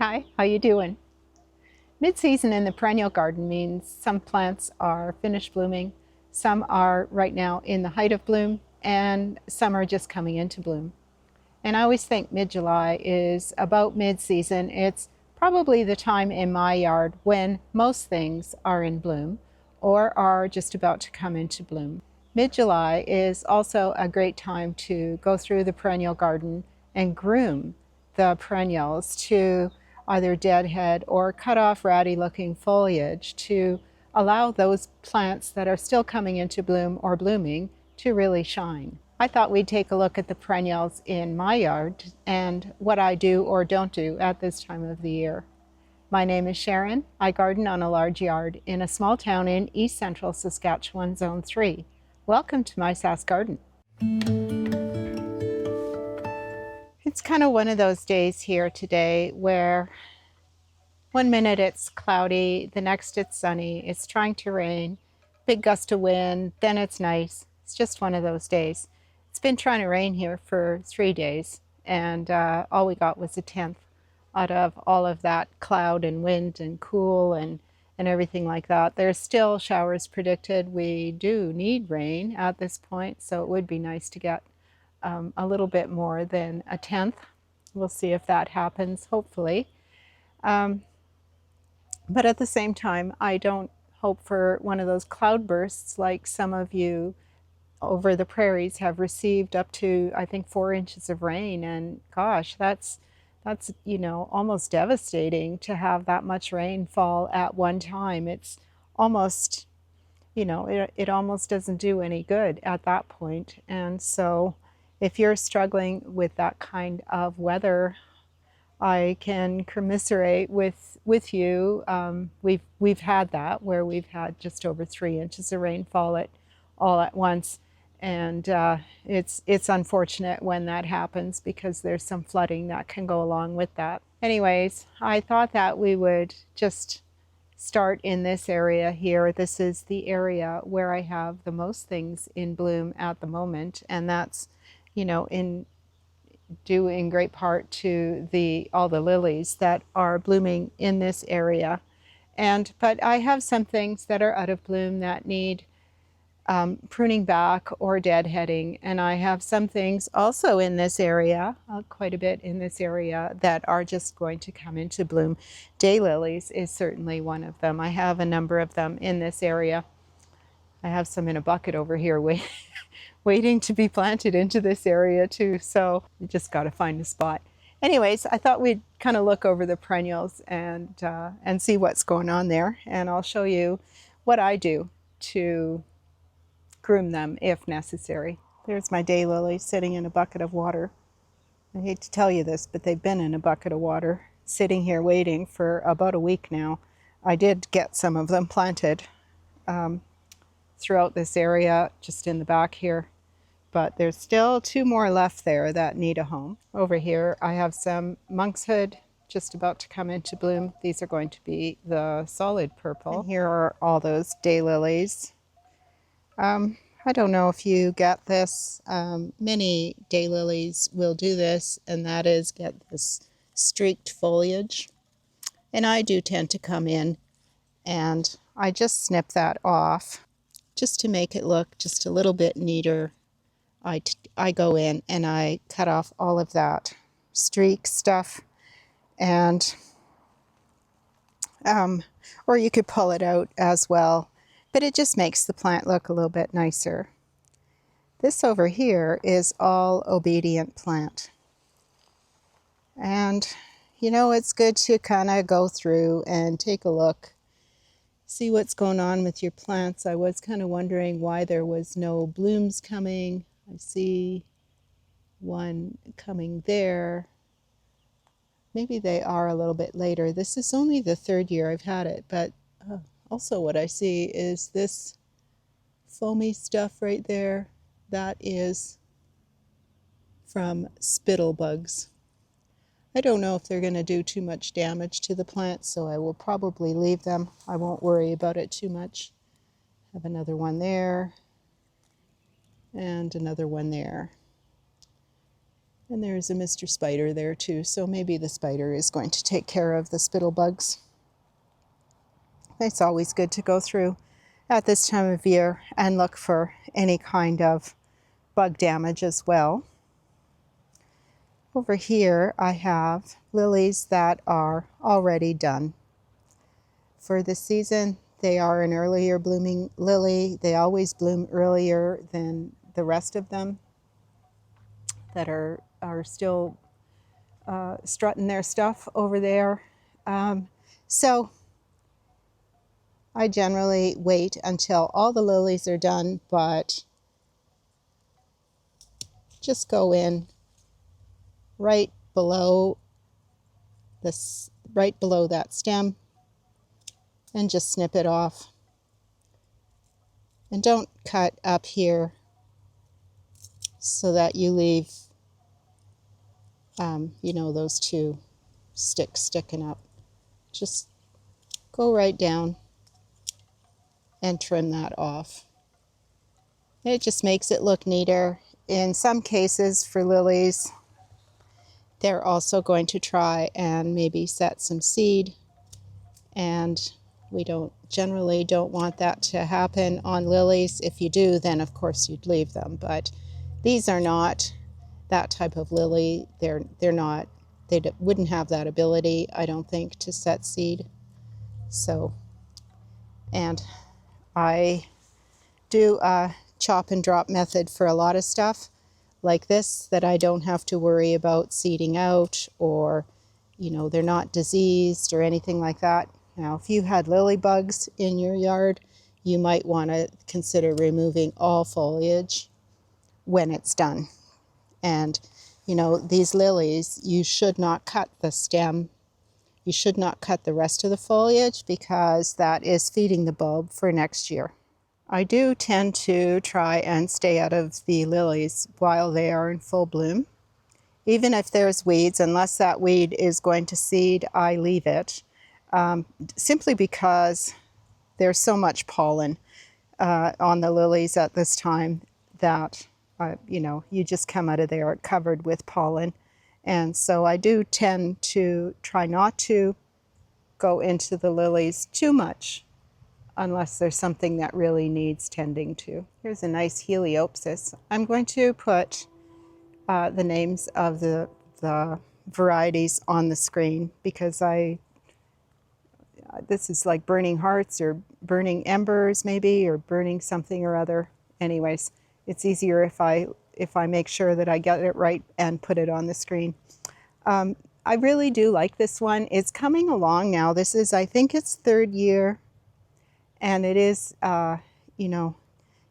Hi, how you doing? Mid-season in the perennial garden means some plants are finished blooming, some are right now in the height of bloom, and some are just coming into bloom. And I always think mid-July is about mid-season. It's probably the time in my yard when most things are in bloom or are just about to come into bloom. Mid-July is also a great time to go through the perennial garden and groom the perennials to either deadhead or cut off ratty looking foliage to allow those plants that are still coming into bloom or blooming to really shine. I thought we'd take a look at the perennials in my yard and what I do or don't do at this time of the year. My name is Sharon. I garden on a large yard in a small town in east central Saskatchewan, Zone 3. Welcome to my Sask Garden. It's kind of one of those days here today where one minute it's cloudy, the next it's sunny, it's trying to rain, big gust of wind, then it's nice. It's just one of those days. It's been trying to rain here for 3 days, and all we got was a tenth out of all of that cloud and wind and cool and everything like that. There's still showers predicted. We do need rain at this point, so it would be nice to get a little bit more than a tenth. We'll see if that happens, hopefully. But at the same time, I don't hope for one of those cloud bursts like some of you over the prairies have received up to, I think, 4 inches of rain. And gosh, that's almost devastating to have that much rain fall at one time. It's almost, it almost doesn't do any good at that point. And so if you're struggling with that kind of weather, I can commiserate with you. We've had that where we've had just over 3 inches of rainfall all at once, and it's unfortunate when that happens because there's some flooding that can go along with that. Anyways, I thought that we would just start in this area here. This is the area where I have the most things in bloom at the moment, and that's due in great part to all the lilies that are blooming in this area. But I have some things that are out of bloom that need pruning back or deadheading, and I have some things also in this area, quite a bit in this area, that are just going to come into bloom. Daylilies is certainly one of them. I have a number of them in this area. I have some in a bucket over here waiting to be planted into this area too, so you just got to find a spot. Anyways, I thought we'd kind of look over the perennials and see what's going on there, and I'll show you what I do to groom them if necessary. There's my daylilies sitting in a bucket of water. I hate to tell you this, but they've been in a bucket of water sitting here waiting for about a week now. I did get some of them planted throughout this area, just in the back here, but there's still 2 more left there that need a home. Over here I have some monkshood just about to come into bloom. These are going to be the solid purple. And here are all those daylilies. I don't know if you get this. Many daylilies will do this, and that is get this streaked foliage. And I do tend to come in and I just snip that off just to make it look just a little bit neater. I go in and I cut off all of that streak stuff, and or you could pull it out as well, but it just makes the plant look a little bit nicer. This over here is all obedient plant, and it's good to kind of go through and take a look, see what's going on with your plants. I was kind of wondering why there was no blooms coming. I see one coming there. Maybe they are a little bit later. This is only the 3rd year I've had it, but also what I see is this foamy stuff right there. That is from spittle bugs. I don't know if they're going to do too much damage to the plant, so I will probably leave them. I won't worry about it too much. Have another one there, and another one there. And there's a Mr. Spider there too, so maybe the spider is going to take care of the spittle bugs. It's always good to go through at this time of year and look for any kind of bug damage as well. Over here I have lilies that are already done for this season. They are an earlier blooming lily. They always bloom earlier than the rest of them that are still strutting their stuff over there. So I generally wait until all the lilies are done, but just go in right below that stem and just snip it off. And don't cut up here so that you leave, those two sticks sticking up. Just go right down and trim that off. It just makes it look neater. In some cases for lilies, they're also going to try and maybe set some seed, and we generally don't want that to happen on lilies. If you do, then of course you'd leave them, but these are not that type of lily. They wouldn't have that ability, I don't think, to set seed. So, and I do a chop and drop method for a lot of stuff like this that I don't have to worry about seeding out, or they're not diseased or anything like that. Now, if you had lily bugs in your yard, you might want to consider removing all foliage when it's done. And these lilies, you should not cut the stem. You should not cut the rest of the foliage, because that is feeding the bulb for next year. I do tend to try and stay out of the lilies while they are in full bloom. Even if there's weeds, unless that weed is going to seed, I leave it, simply because there's so much pollen on the lilies at this time that, you just come out of there covered with pollen. And so I do tend to try not to go into the lilies too much unless there's something that really needs tending to. Here's a nice Heliopsis. I'm going to put the names of the varieties on the screen, because this is like burning hearts or burning embers maybe, or burning something or other. Anyways, it's easier if I make sure that I get it right and put it on the screen. I really do like this one. It's coming along now. This is, I think it's third year, and it is,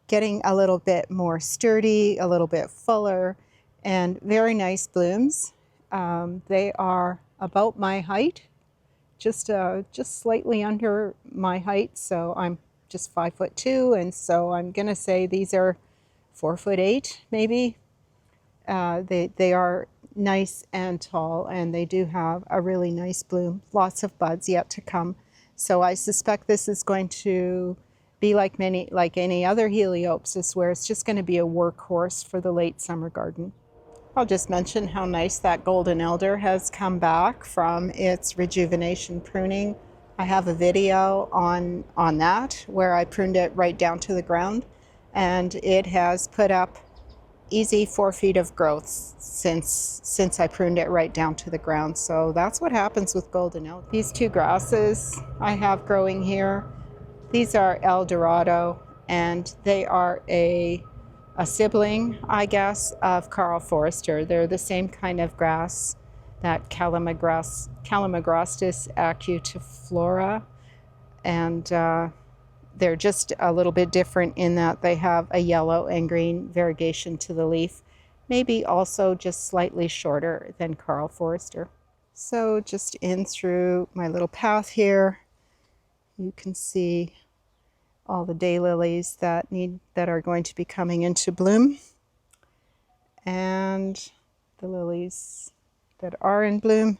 getting a little bit more sturdy, a little bit fuller, and very nice blooms. They are about my height, just slightly under my height. So I'm just 5'2", and so I'm gonna say these are 4'8", maybe. They are nice and tall, and they do have a really nice bloom. Lots of buds yet to come. So I suspect this is going to be like any other Heliopsis, where it's just going to be a workhorse for the late summer garden. I'll just mention how nice that golden elder has come back from its rejuvenation pruning. I have a video on that where I pruned it right down to the ground, and it has put up easy 4 feet of growth since I pruned it right down to the ground. So that's what happens with golden elder. These two grasses I have growing here, these are El Dorado, and they are a sibling, I guess, of Carl Forster. They're the same kind of grass, that Calamagrostis acutiflora, and they're just a little bit different in that they have a yellow and green variegation to the leaf, maybe also just slightly shorter than Carl Forster. So just in through my little path here, you can see all the daylilies that are going to be coming into bloom, and the lilies that are in bloom,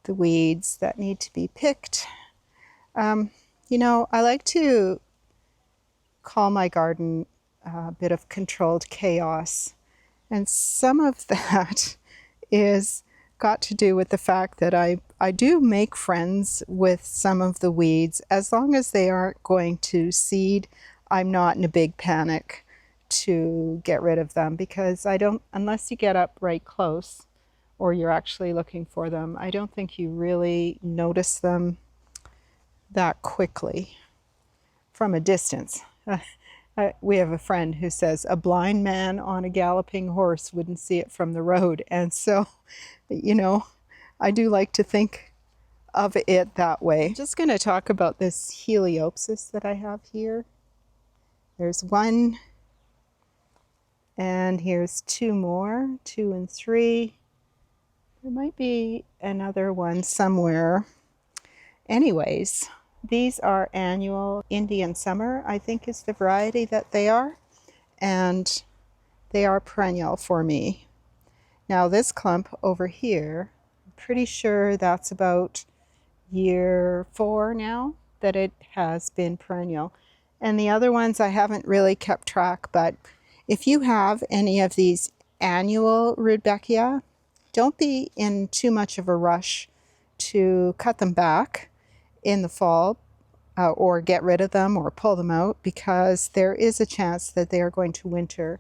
the weeds that need to be picked. I like to call my garden a bit of controlled chaos, And some of that is got to do with the fact that I do make friends with some of the weeds. As long as they aren't going to seed, I'm not in a big panic to get rid of them, because I don't, unless you get up right close or you're actually looking for them, I don't think you really notice them that quickly from a distance. We have a friend who says a blind man on a galloping horse wouldn't see it from the road. And so, you know, I do like to think of it that way. I'm just going to talk about this heliopsis that I have here. There's one, and here's two more, 2 and 3. There might be another one somewhere. Anyways, these are annual Indian summer, I think is the variety that they are, and they are perennial for me. Now this clump over here, I'm pretty sure that's about year 4 now that it has been perennial. And the other ones I haven't really kept track, but if you have any of these annual Rudbeckia, don't be in too much of a rush to cut them back in the fall, or get rid of them or pull them out, because there is a chance that they are going to winter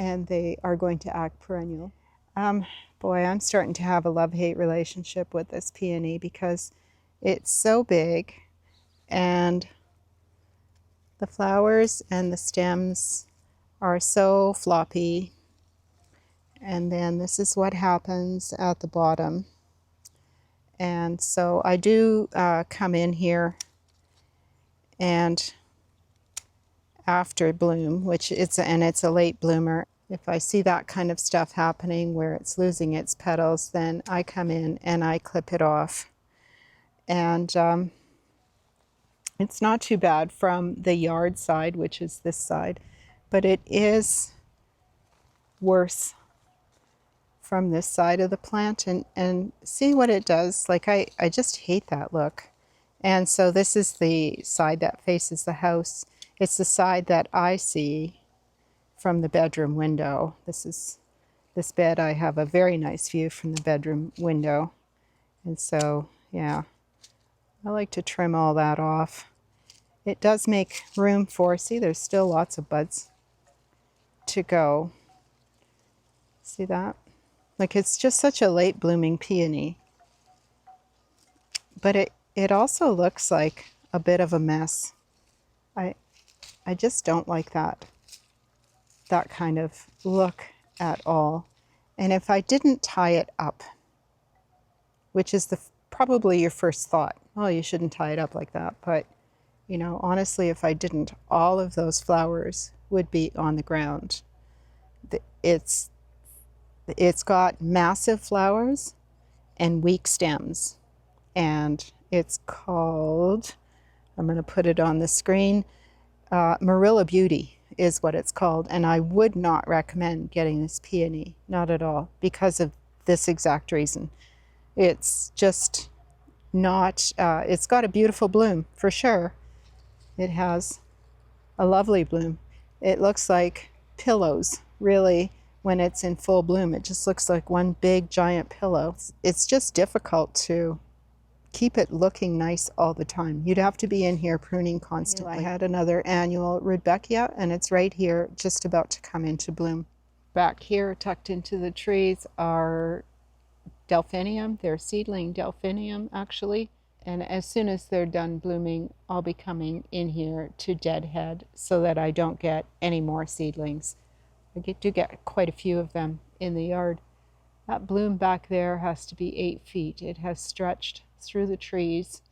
and they are going to act perennial. Boy, I'm starting to have a love-hate relationship with this peony because it's so big and the flowers and the stems are so floppy. And then this is what happens at the bottom. And so I do come in here and after bloom, which it's a late bloomer. If I see that kind of stuff happening where it's losing its petals, then I come in and I clip it off. And it's not too bad from the yard side, which is this side, but it is worse from this side of the plant. And see what it does. Like I just hate that look. And so this is the side that faces the house. It's the side that I see from the bedroom window. This bed, I have a very nice view from the bedroom window. And so, yeah, I like to trim all that off. It does make room for, see, there's still lots of buds to go. See that? Like, it's just such a late blooming peony. But it also looks like a bit of a mess. I just don't like that kind of look at all. And if I didn't tie it up, which is probably your first thought, oh, you shouldn't tie it up like that. But, you know, honestly, if I didn't, all of those flowers would be on the ground. It's got massive flowers and weak stems. And it's called, I'm going to put it on the screen, Marilla Beauty is what it's called. And I would not recommend getting this peony, not at all, because of this exact reason. It's just not, it's got a beautiful bloom for sure. It has a lovely bloom. It looks like pillows, really, when it's in full bloom. It just looks like one big giant pillow. It's just difficult to keep it looking nice all the time. You'd have to be in here pruning constantly. I had another annual Rudbeckia, and it's right here, just about to come into bloom. Back here, tucked into the trees, are delphinium. They're seedling delphinium, actually. And as soon as they're done blooming, I'll be coming in here to deadhead so that I don't get any more seedlings. I do get quite a few of them in the yard. That bloom back there has to be 8 feet. It has stretched through the trees.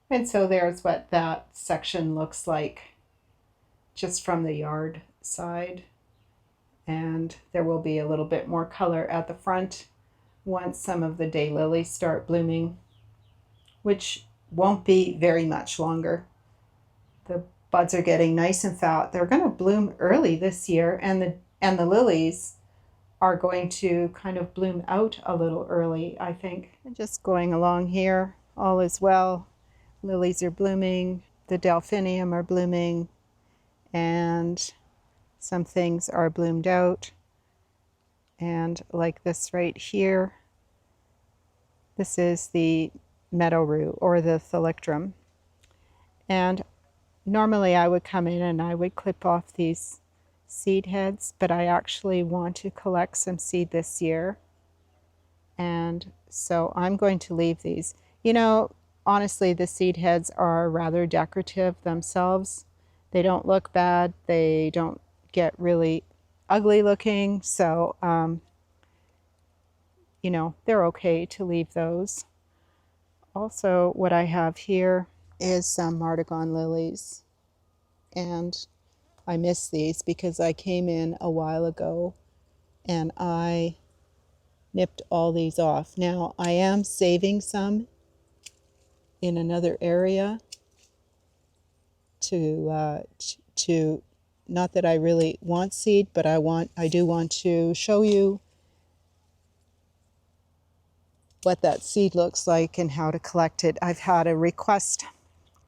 And so there's what that section looks like just from the yard side. And there will be a little bit more color at the front once some of the daylilies start blooming, which won't be very much longer. The buds are getting nice and fat. They're going to bloom early this year, and the lilies are going to kind of bloom out a little early, I think. And just going along here, all is well. Lilies are blooming, the delphinium are blooming, and some things are bloomed out. And like this right here, this is the meadow rue or the thalictrum. And normally I would come in and I would clip off these seed heads, but I actually want to collect some seed this year. And so I'm going to leave these. You know, honestly, the seed heads are rather decorative themselves. They don't look bad. They don't get really ugly looking. So, you know, they're okay to leave those. Also, what I have here is some Martagon lilies. And I miss these because I came in a while ago and I nipped all these off. Now I am saving some in another area to not that I really want seed, but I do want to show you what that seed looks like and how to collect it. I've had a request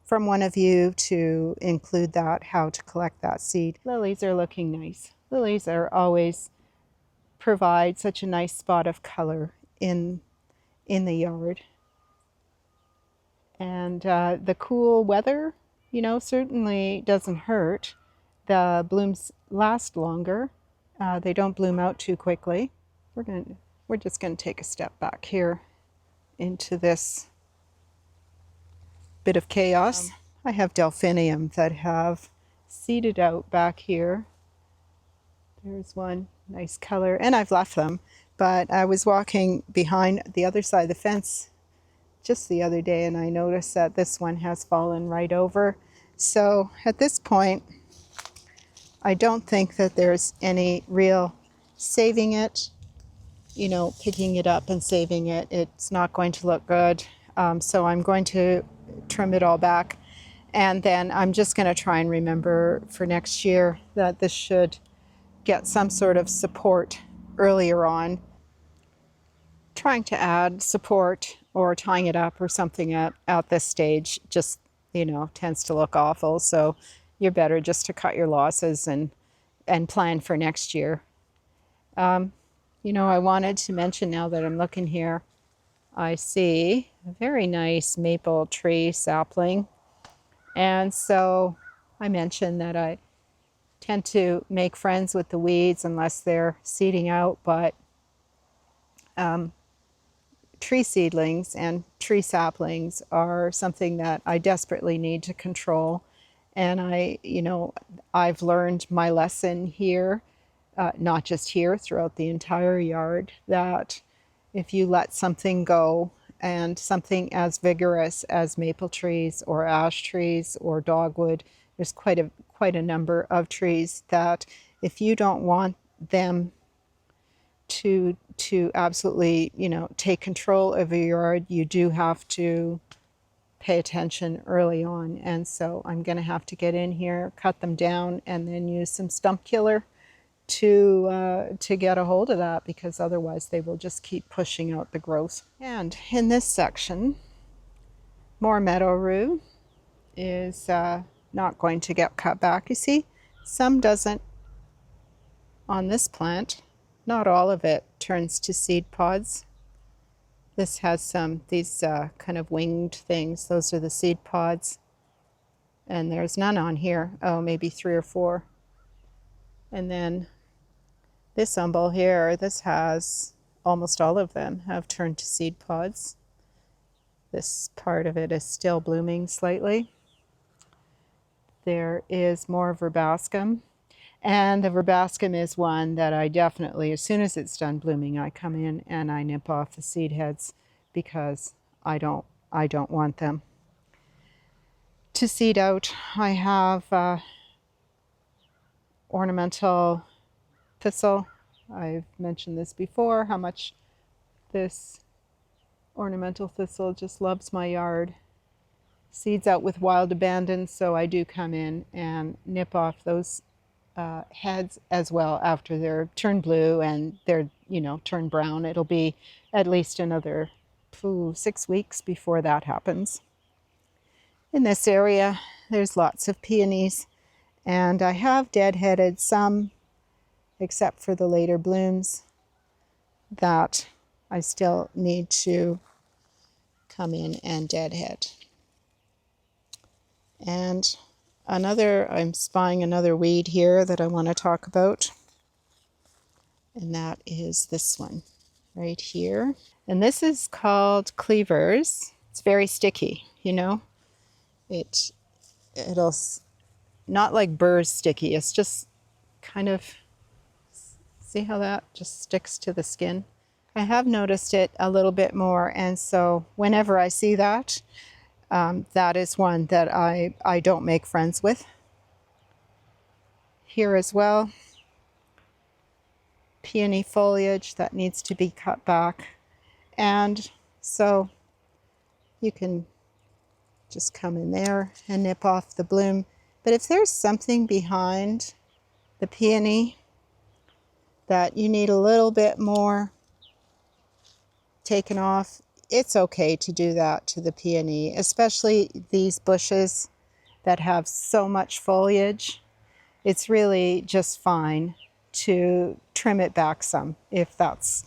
from one of you to include that, how to collect that seed. Lilies are looking nice. Lilies are always provide such a nice spot of color in the yard. And the cool weather, you know, certainly doesn't hurt. The blooms last longer. They don't bloom out too quickly. We're just going to take a step back here into this bit of chaos. I have delphinium that have seeded out back here. There's one nice color, and I've left them. But I was walking behind the other side of the fence just the other day, and I noticed that this one has fallen right over. So at this point, I don't think that there's any real saving it, you know, picking it up and saving it. It's not going to look good. So I'm going to trim it all back. And then I'm just going to try and remember for next year that this should get some sort of support earlier on. Trying to add support or tying it up or something at this stage just, you know, tends to look awful. So you're better just to cut your losses and plan for next year. You know, I wanted to mention, now that I'm looking here, I see a very nice maple tree sapling. And so I mentioned that I tend to make friends with the weeds unless they're seeding out, but tree seedlings and tree saplings are something that I desperately need to control. And you know, I've learned my lesson here, not just here, throughout the entire yard, that if you let something go, and something as vigorous as maple trees or ash trees or dogwood, there's quite a number of trees that if you don't want them to absolutely, you know, take control of your yard, you do have to pay attention early on. And so I'm going to have to get in here, cut them down, and then use some stump killer to get a hold of that, because otherwise they will just keep pushing out the growth. And in this section, more meadow rue is not going to get cut back. You see, some doesn't on this plant. Not all of it turns to seed pods. This has these kind of winged things. Those are the seed pods. And there's none on here. Oh, maybe 3 or 4. And then this umbel here, this has almost all of them have turned to seed pods. This part of it is still blooming slightly. There is more verbascum. And the verbascum is one that I definitely, as soon as it's done blooming, I come in and I nip off the seed heads, because I don't want them to seed out. I have ornamental thistle. I've mentioned this before, how much this ornamental thistle just loves my yard. Seeds out with wild abandon, so I do come in and nip off those heads as well after they're turned blue and they're, you know, turned brown. It'll be at least another 6 weeks before that happens. In this area, there's lots of peonies, and I have deadheaded some, except for the later blooms. that I still need to come in and deadhead. And I'm spying another weed here that I want to talk about, and that is this one right here. And this is called cleavers. It's very sticky, you know. It'll not like burrs sticky. It's just kind of, see how that just sticks to the skin? I have noticed it a little bit more, and so whenever I see that, that is one that I don't make friends with. Here as well, peony foliage that needs to be cut back, and so you can just come in there and nip off the bloom. But if there's something behind the peony that you need a little bit more taken off, it's okay to do that to the peony, especially these bushes that have so much foliage. It's really just fine to trim it back some if that's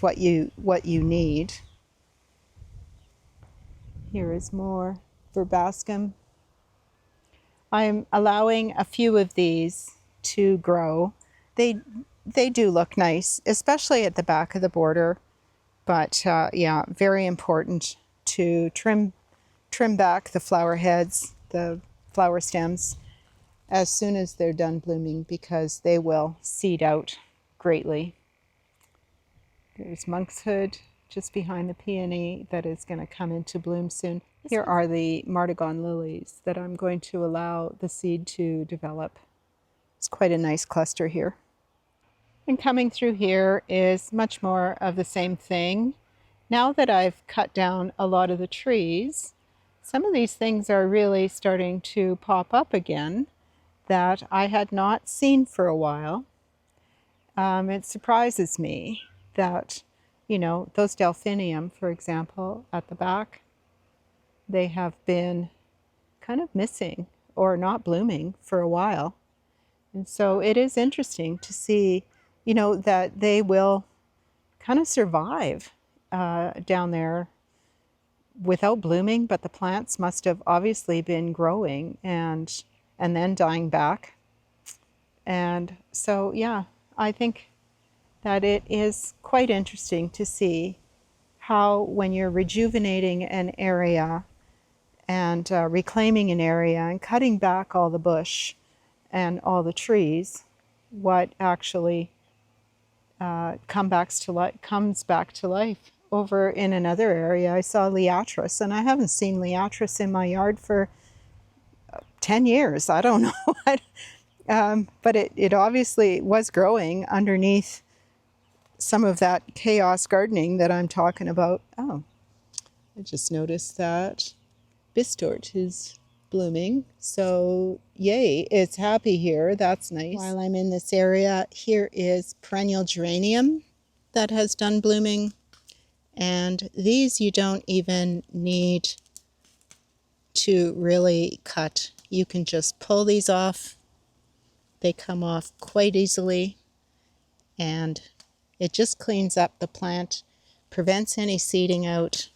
what you need. Here is more verbascum. I'm allowing a few of these to grow. They do look nice, especially at the back of the border. But yeah, very important to trim back the flower heads, the flower stems, as soon as they're done blooming, because they will seed out greatly. There's monkshood just behind the peony that is going to come into bloom soon. Here are the Martagon lilies that I'm going to allow the seed to develop. It's quite a nice cluster here. And coming through here is much more of the same thing. Now that I've cut down a lot of the trees, some of these things are really starting to pop up again that I had not seen for a while. It surprises me that, you know, those delphinium, for example, at the back, they have been kind of missing or not blooming for a while. And so it is interesting to see, you know, that they will kind of survive down there without blooming, but the plants must have obviously been growing and then dying back. And so, yeah, I think that it is quite interesting to see how, when you're rejuvenating an area and reclaiming an area and cutting back all the bush and all the trees, what actually comes back to life. Over in another area, I saw liatris, and I haven't seen liatris in my yard for 10 years. I don't know. But it obviously was growing underneath some of that chaos gardening that I'm talking about. Oh, I just noticed that Bistort is blooming. So yay, it's happy here. That's nice. While I'm in this area, here is perennial geranium that has done blooming. And these you don't even need to really cut. You can just pull these off. They come off quite easily, and it just cleans up the plant, prevents any seeding out,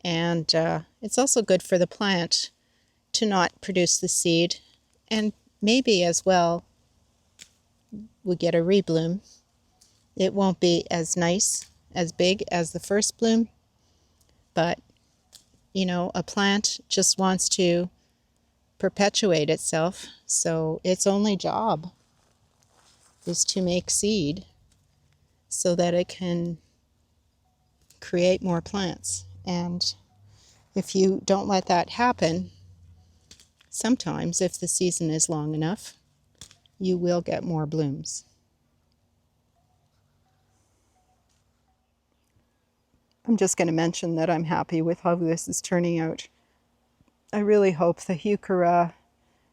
and it's also good for the plant to not produce the seed, and maybe as well we get a rebloom. It won't be as nice, as big as the first bloom, but you know, a plant just wants to perpetuate itself, so its only job is to make seed so that it can create more plants. And if you don't let that happen, sometimes, if the season is long enough, you will get more blooms. I'm just going to mention that I'm happy with how this is turning out. I really hope the heuchera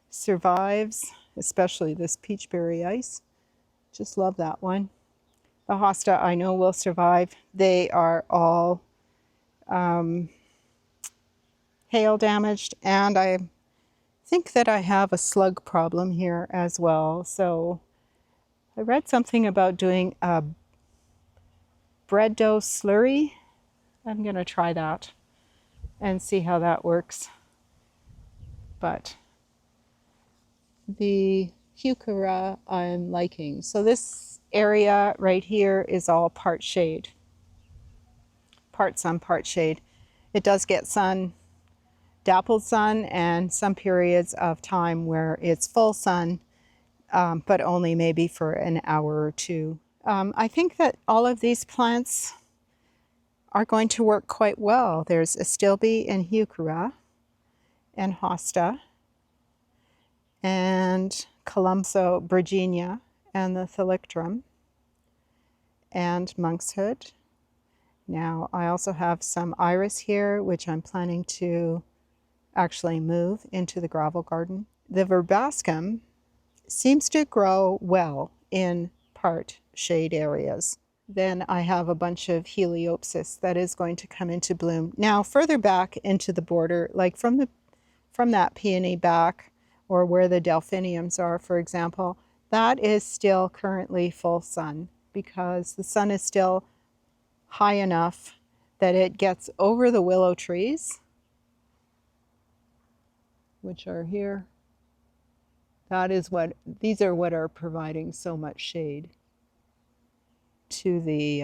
survives, especially this peachberry ice. Just love that one. The hosta I know will survive. They are all hail damaged, and I think that I have a slug problem here as well. So I read something about doing a bread dough slurry. I'm going to try that and see how that works. But the heuchera I'm liking. So this area right here is all part shade. Part sun, part shade. It does get sun, dappled sun, and some periods of time where it's full sun, but only maybe for an hour or two. I think that all of these plants are going to work quite well. There's astilbe and heuchera and hosta and Columso virginia and the thalictrum and monkshood. Now I also have some iris here, which I'm planning to actually move into the gravel garden. The verbascum seems to grow well in part shade areas. Then I have a bunch of heliopsis that is going to come into bloom. Now further back into the border, like from that peony back, or where the delphiniums are, for example, that is still currently full sun because the sun is still high enough that it gets over the willow trees, which are here. That is what, these are what are providing so much shade to the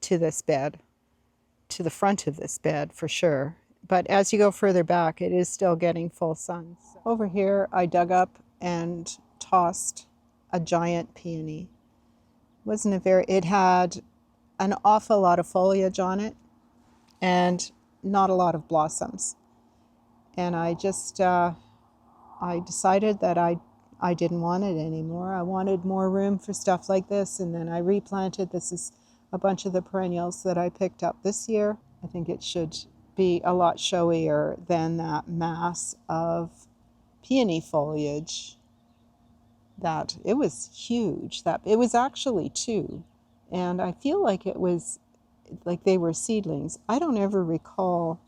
to this bed, to the front of this bed for sure. But as you go further back, it is still getting full sun. Over here, I dug up and tossed a giant peony. It had an awful lot of foliage on it and not a lot of blossoms. And I just, I decided that I didn't want it anymore. I wanted more room for stuff like this, and then I replanted. This is a bunch of the perennials that I picked up this year. I think it should be a lot showier than that mass of peony foliage. That it was huge. That it was actually two, and I feel like it was like they were seedlings. I don't ever recall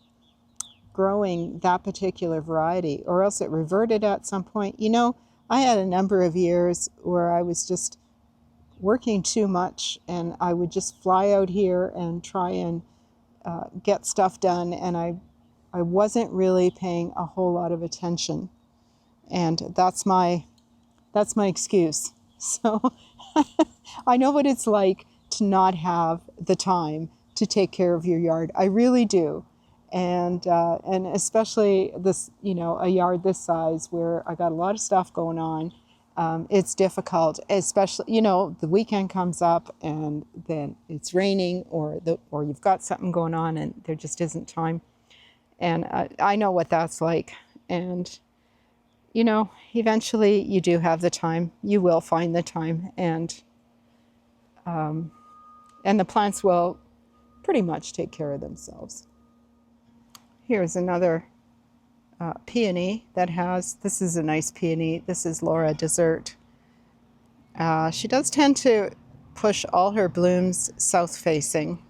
growing that particular variety, or else it reverted at some point. You know, I had a number of years where I was just working too much, and I would just fly out here and try and get stuff done, and I wasn't really paying a whole lot of attention, and that's my excuse. So I know what it's like to not have the time to take care of your yard. I really do. And especially this, you know, a yard this size where I got a lot of stuff going on. It's difficult, especially, you know, the weekend comes up and then it's raining, or you've got something going on and there just isn't time. And I know what that's like. And you know, eventually you do have the time. You will find the time, and the plants will pretty much take care of themselves. Here's another peony that has, this is a nice peony. This is Laura Dessert. She does tend to push all her blooms south facing,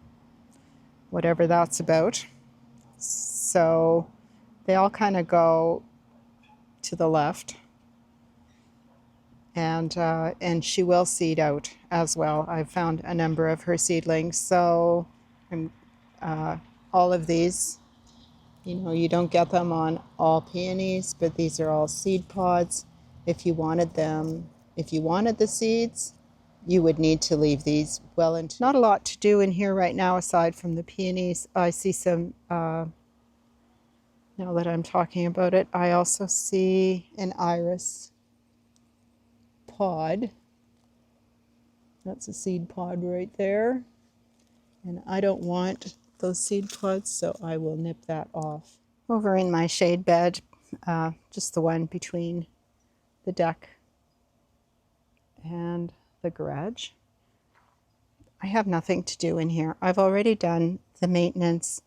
whatever that's about. So they all kind of go to the left. And she will seed out as well. I've found a number of her seedlings. So all of these, you know, you don't get them on all peonies, but these are all seed pods. If you wanted the seeds, you would need to leave these well into. Not a lot to do in here right now aside from the peonies. I see some, now that I'm talking about it, I also see an iris pod. That's a seed pod right there. And I don't want those seed pods, so I will nip that off. Over in my shade bed, just the one between the deck and the garage, I have nothing to do in here. I've already done the maintenance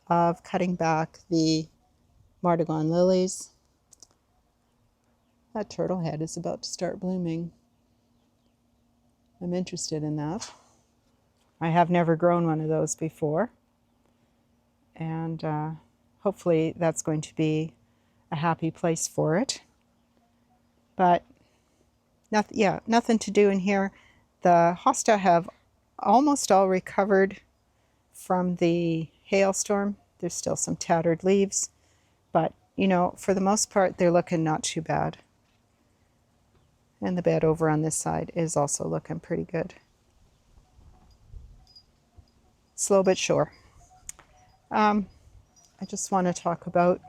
of cutting back the Martagon lilies. That turtle head is about to start blooming. I'm interested in that. I have never grown one of those before, and hopefully that's going to be a happy place for it. But nothing to do in here. The hosta have almost all recovered from the hailstorm. There's still some tattered leaves, but you know, for the most part, they're looking not too bad. And the bed over on this side is also looking pretty good. Slow but sure. I just want to talk about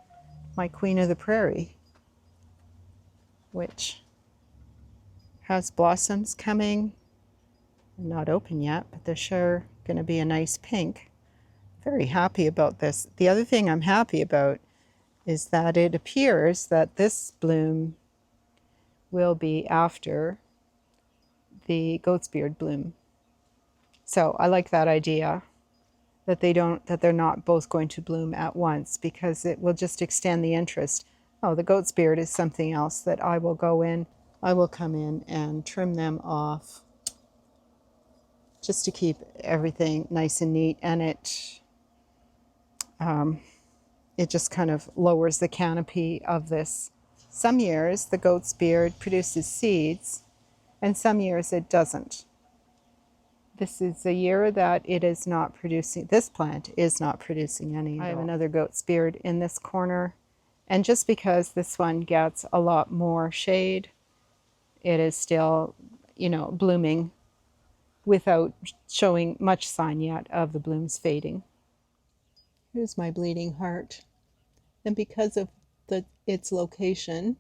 my Queen of the Prairie, which has blossoms coming. Not open yet, but they're sure going to be a nice pink. Very happy about this. The other thing I'm happy about is that it appears that this bloom will be after the goat's beard bloom. So I like that idea, that they're not both going to bloom at once, because it will just extend the interest. Oh, the goat's beard is something else that I will come in and trim them off just to keep everything nice and neat, and it just kind of lowers the canopy of this. Some years the goat's beard produces seeds, and some years it doesn't. This is a year that it is not producing, this plant is not producing any. I have another goat's beard in this corner, and just because this one gets a lot more shade, it is still, you know, blooming without showing much sign yet of the blooms fading. Here's my bleeding heart. And because of its location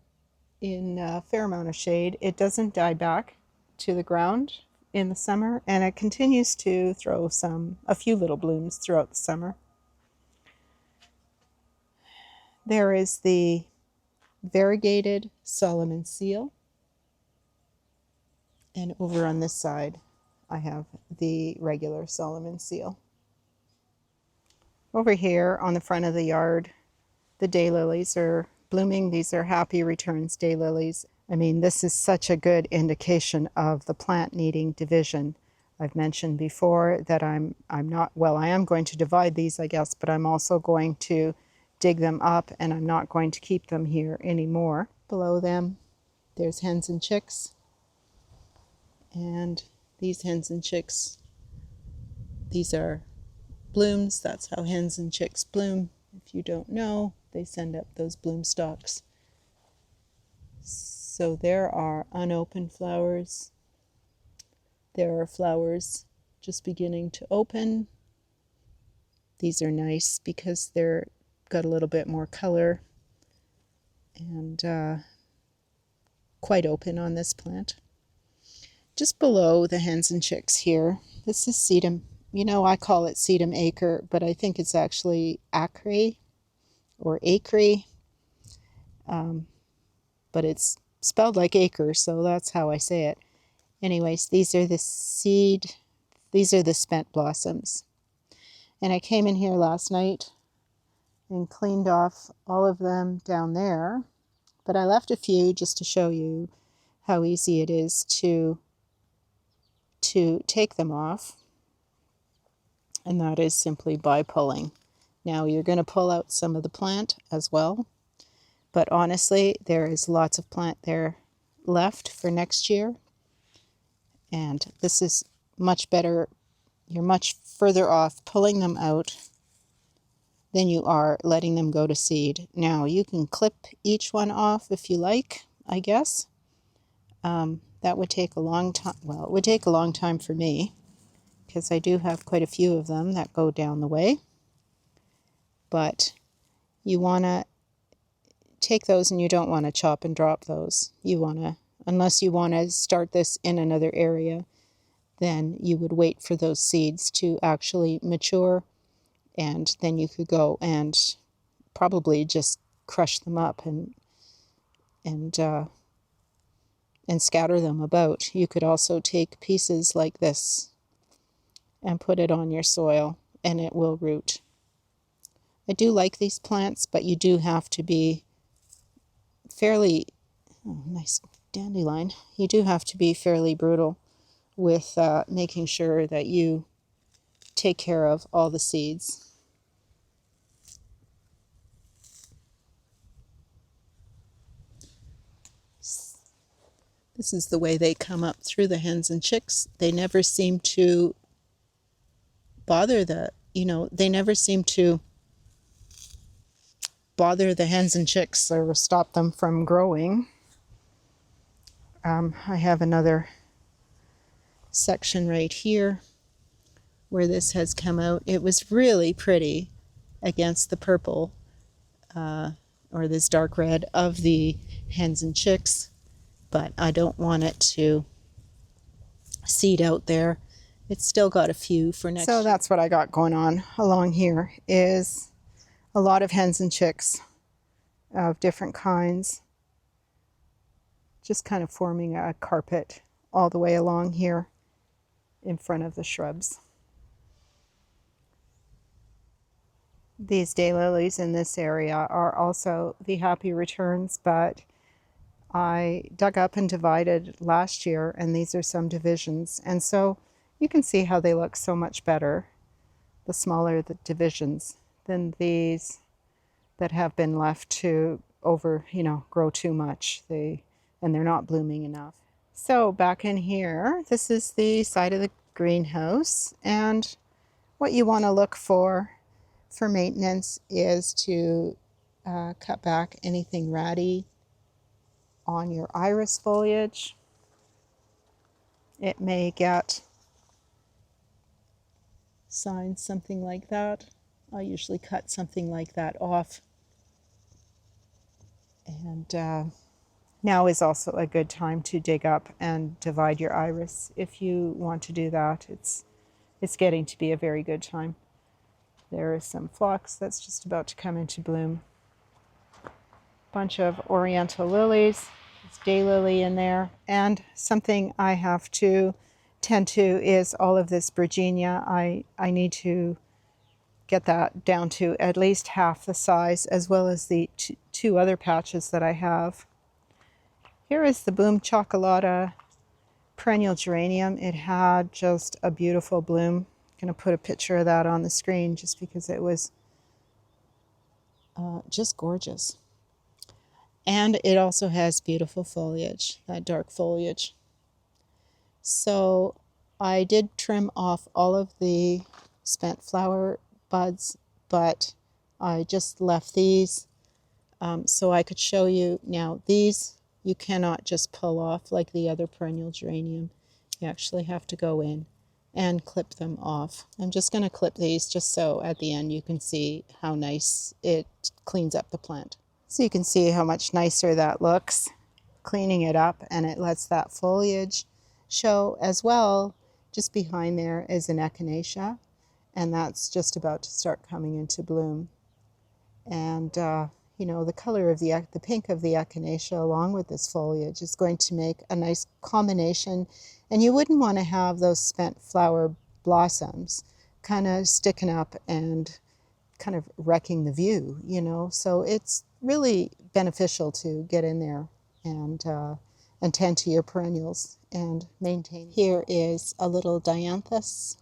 in a fair amount of shade, it doesn't die back to the ground in the summer, and it continues to throw a few little blooms throughout the summer. There is the variegated Solomon seal, and over on this side I have the regular Solomon seal. Over here on the front of the yard, the daylilies are blooming. These are Happy Returns daylilies. I mean, this is such a good indication of the plant needing division. I've mentioned before that I am going to divide these, I guess, but I'm also going to dig them up, and I'm not going to keep them here anymore. Below them, there's hens and chicks. And these hens and chicks, these are blooms. That's how hens and chicks bloom. If you don't know, they send up those bloom stalks. So there are unopened flowers. There are flowers just beginning to open. These are nice because they're got a little bit more color and quite open on this plant. Just below the hens and chicks here, this is sedum. You know, I call it sedum acre, but I think it's actually acre or acre. But it's spelled like acre, so that's how I say it. Anyways, these are the spent blossoms. And I came in here last night and cleaned off all of them down there, but I left a few just to show you how easy it is to take them off, and that is simply by pulling. Now you're going to pull out some of the plant as well, but honestly, there is lots of plant there left for next year, and this is much better. You're much further off pulling them out than you are letting them go to seed. Now you can clip each one off if you like, I guess. That would take a long time. Well, it would take a long time for me, because I do have quite a few of them that go down the way. But you want to take those, and you don't want to chop and drop those. You want to, unless you want to start this in another area, then you would wait for those seeds to actually mature, and then you could go and probably just crush them up and scatter them about. You could also take pieces like this and put it on your soil, and it will root. I do like these plants, but you do have to be fairly, oh, nice dandelion. You do have to be fairly brutal with making sure that you take care of all the seeds. This is the way they come up through the hens and chicks. They never seem to bother they never seem to bother the hens and chicks or stop them from growing. I have another section right here where this has come out. It was really pretty against the purple or this dark red of the hens and chicks, but I don't want it to seed out there. It's still got a few for next year. So that's what I got going on along here, is a lot of hens and chicks of different kinds, just kind of forming a carpet all the way along here in front of the shrubs. These daylilies in this area are also the happy returns, but I dug up and divided last year, and these are some divisions, and so you can see how they look so much better, the smaller the divisions, than these that have been left to grow too much. And they're not blooming enough. So back in here, this is the side of the greenhouse, and what you want to look for maintenance is to cut back anything ratty on your iris foliage. It may get signs, something like that. I usually cut something like that off. And now is also a good time to dig up and divide your iris. If you want to do that, it's getting to be a very good time. There is some phlox that's just about to come into bloom. Bunch of oriental lilies. There's daylily in there. And something I have to tend to is all of this Virginia. I need to get that down to at least half the size, as well as the two other patches that I have. Here is the Boom Chocolata perennial geranium. It had just a beautiful bloom. I'm going to put a picture of that on the screen just because it was just gorgeous. And it also has beautiful foliage, that dark foliage. So I did trim off all of the spent flower buds, but I just left these so I could show you. Now these you cannot just pull off like the other perennial geranium. You actually have to go in and clip them off. I'm just going to clip these just so at the end you can see how nice it cleans up the plant. So you can see how much nicer that looks, cleaning it up, and it lets that foliage show as well. Just behind there is an echinacea, and that's just about to start coming into bloom. And the color of the pink of the echinacea along with this foliage is going to make a nice combination. And you wouldn't want to have those spent flower blossoms kind of sticking up and kind of wrecking the view, So it's really beneficial to get in there and tend to your perennials and maintain. Here is a little dianthus.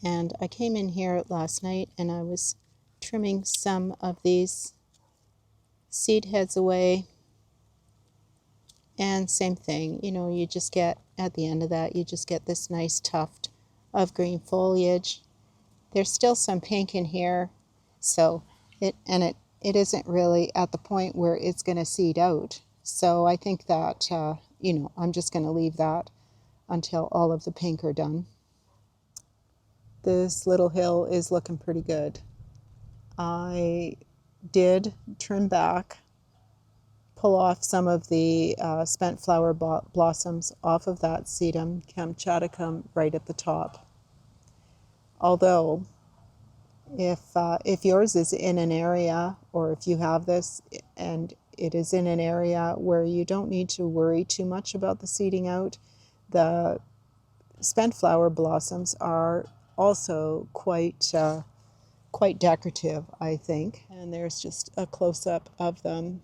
And I came in here last night and I was trimming some of these seed heads away. And same thing, you just get, at the end of that, you just get this nice tuft of green foliage. There's still some pink in here, so it isn't really at the point where it's going to seed out. So I think that, I'm just going to leave that until all of the pink are done. This little hill is looking pretty good. I did trim back, pull off some of the spent flower blossoms off of that sedum kamchaticum right at the top. Although, if yours is in an area, or if you have this and it is in an area where you don't need to worry too much about the seeding out, the spent flower blossoms are also quite decorative, I think. And there's just a close-up of them.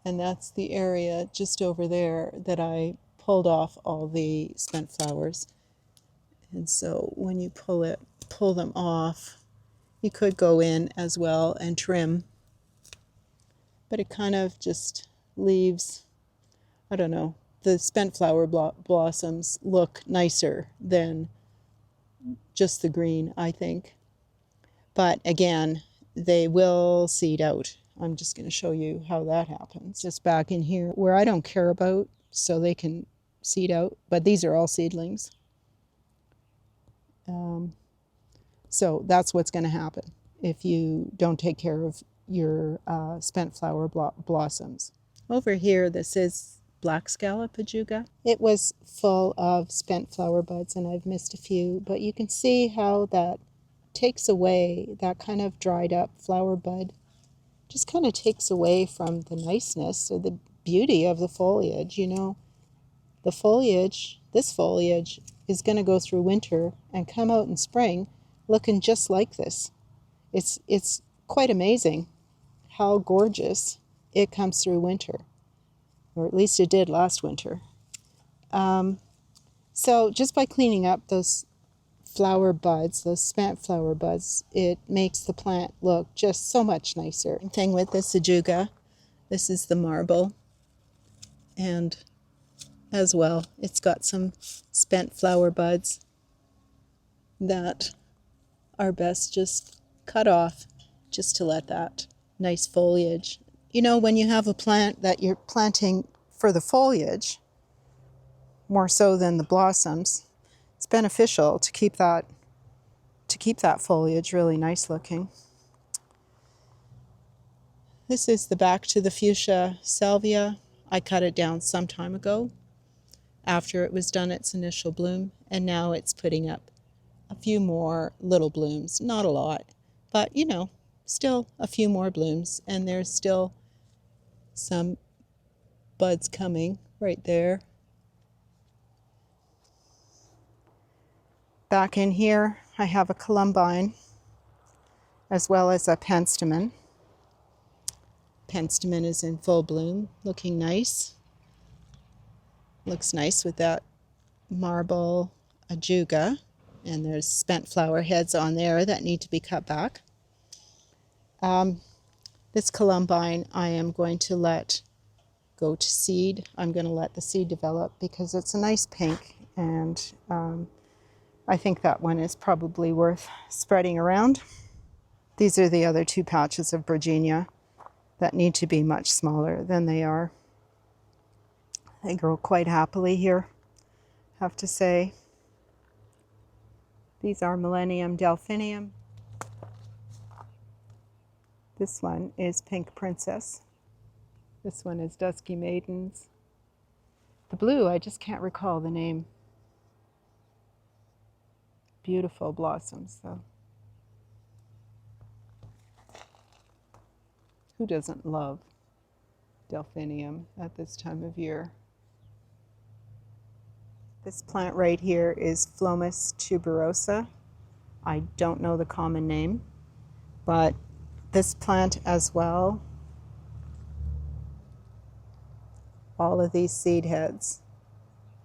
And that's the area just over there that I pulled off all the spent flowers. And so when you pull them off, you could go in as well and trim. But it kind of just leaves, I don't know, the spent flower blossoms look nicer than just the green, I think. But again, they will seed out. I'm just going to show you how that happens. Just back in here where I don't care about, so they can seed out. But these are all seedlings. So that's what's going to happen if you don't take care of your spent flower blossoms. Over here, this is black scallop ajuga. It was full of spent flower buds, and I've missed a few, but you can see how that takes away, that kind of dried up flower bud just kind of takes away from the niceness or the beauty of the foliage. You know, the foliage, this foliage is going to go through winter and come out in spring looking just like this. It's quite amazing how gorgeous it comes through winter, or at least it did last winter. So just by cleaning up those flower buds, those spent flower buds, it makes the plant look just so much nicer. Same thing with this ajuga. This is the marble, and as well, it's got some spent flower buds that are best just cut off just to let that nice foliage. You know, when you have a plant that you're planting for the foliage, more so than the blossoms, it's beneficial to keep that foliage really nice looking. This is the back to the fuchsia salvia. I cut it down some time ago after it was done its initial bloom, and now it's putting up a few more little blooms. Not a lot, but you know, still a few more blooms, and there's still some buds coming right there. Back in here, I have a columbine as well as a penstemon. Penstemon is in full bloom, looking nice. Looks nice with that marble ajuga, and there's spent flower heads on there that need to be cut back. This columbine I am going to let go to seed. I'm going to let the seed develop because it's a nice pink, and I think that one is probably worth spreading around. These are the other two patches of Virginia that need to be much smaller than they are. They grow quite happily here, I have to say. These are Millennium Delphinium. This one is Pink Princess. This one is Dusky Maidens. The blue, I just can't recall the name. Beautiful blossoms, though. Who doesn't love delphinium at this time of year? This plant right here is Phlomis tuberosa. I don't know the common name, but this plant as well, all of these seed heads,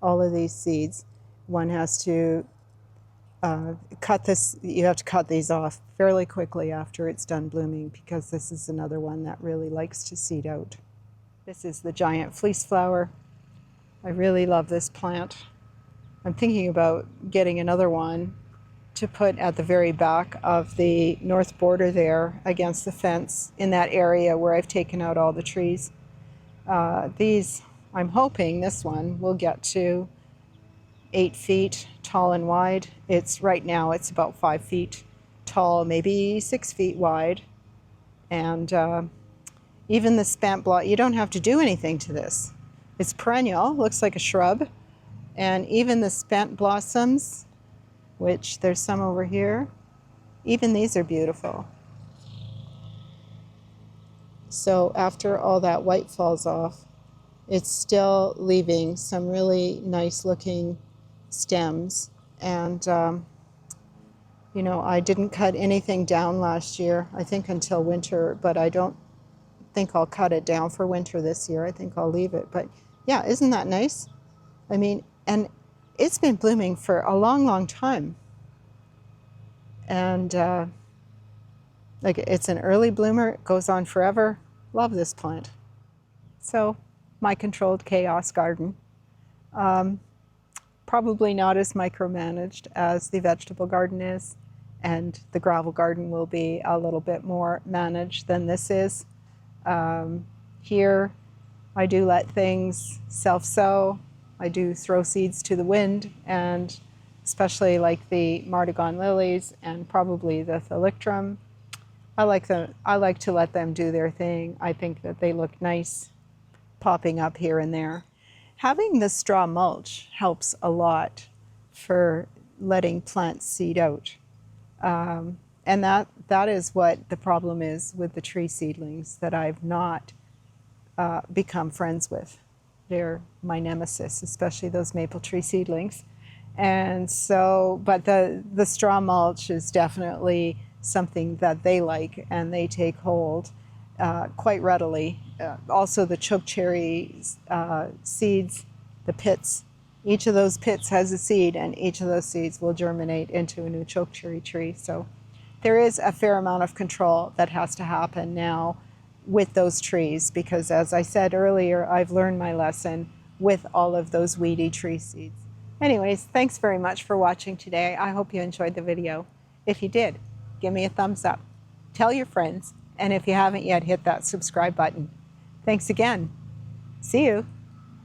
all of these seeds, one has to cut this, you have to cut these off fairly quickly after it's done blooming, because this is another one that really likes to seed out. This is the giant fleece flower. I really love this plant. I'm thinking about getting another one to put at the very back of the north border there against the fence in that area where I've taken out all the trees. These, I'm hoping this one will get to 8 feet tall and wide. It's right now it's about 5 feet tall, maybe 6 feet wide. And even the spent blot, you don't have to do anything to this. It's perennial, looks like a shrub. And even the spent blossoms, which there's some over here, even these are beautiful. So after all that white falls off, it's still leaving some really nice looking stems. And you know, I didn't cut anything down last year, I think until winter, but I don't think I'll cut it down for winter this year. I think I'll leave it. But yeah, isn't that nice? I mean, and it's been blooming for a long, long time. And like, it's an early bloomer, it goes on forever. Love this plant. So, my controlled chaos garden. probably not as micromanaged as the vegetable garden is, and the gravel garden will be a little bit more managed than this is. Here, I do let things self-sow. I do throw seeds to the wind, and especially like the Martagon lilies and probably the thalictrum, I like to let them do their thing. I think that they look nice popping up here and there. Having the straw mulch helps a lot for letting plants seed out. And that is what the problem is with the tree seedlings that I've not become friends with. They're my nemesis, especially those maple tree seedlings. And so, but the straw mulch is definitely something that they like, and they take hold quite readily. Also the chokecherry seeds, the pits, each of those pits has a seed, and each of those seeds will germinate into a new chokecherry tree. So there is a fair amount of control that has to happen now with those trees, because as I said earlier, I've learned my lesson with all of those weedy tree seeds. Anyways, thanks very much for watching today. I hope you enjoyed the video. If you did, give me a thumbs up. Tell your friends, and if you haven't yet, hit that subscribe button. Thanks again. See you.